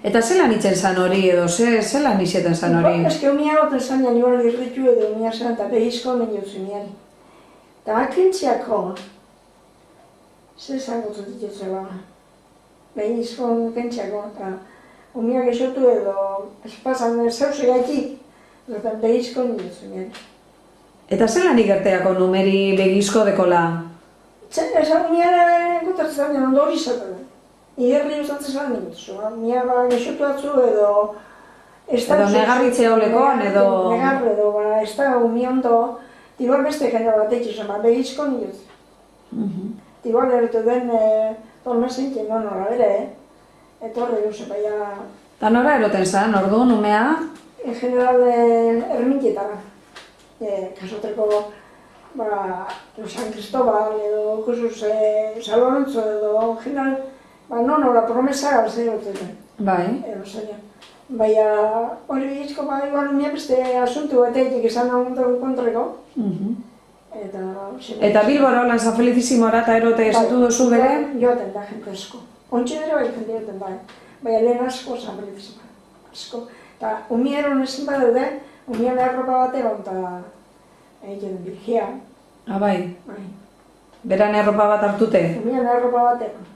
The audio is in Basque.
Eta zelan itzen zan hori edo, zelan izeten zan hori? Eske umia goten zan jan igual dirritu edo umia zan eta behizko nien jutzen jan. Eta bakintziako, ze zango dut ditutzela. Behizko kentziako, eta umia gesotu edo espazan zeuze gaitik, eta behizko nien jutzen jan. Eta zelan ikerteako numeri begizko dekola? Esan umia gutertzen jan ondo hori zaten. Igerri usatzen zan nintzen, umia gesotu atzu edo edo negarritze olekon edo... Negarre edo, ez da umia ondo, igual beste kaina batek izan, behizko nioz. Igual erretu den tormezen jen nora bere, etorre duze baina... Eta nora eroten zan, orduan, umea? En general, ermintietara. Kasoteko, San Cristobal edo, kusuz, San Lorenzo edo, en general, nora promesa galze eroten. Bai. Baina, hori behizko, igual umia beste asuntu batetik izan nagoen kontreko. Eta Bilbora holan San Felicisimora eta erote esatu duzu bere? Joaten da, jente asko. Ontsi bere bai jente joaten bai. Baina lehen asko San Felicisimora. Asko. Eta umia eron ezin badaude, umia erropa bat egon eta egiten birgia. Ah, bai. Beran erropa bat hartute? Umia erropa bat egon.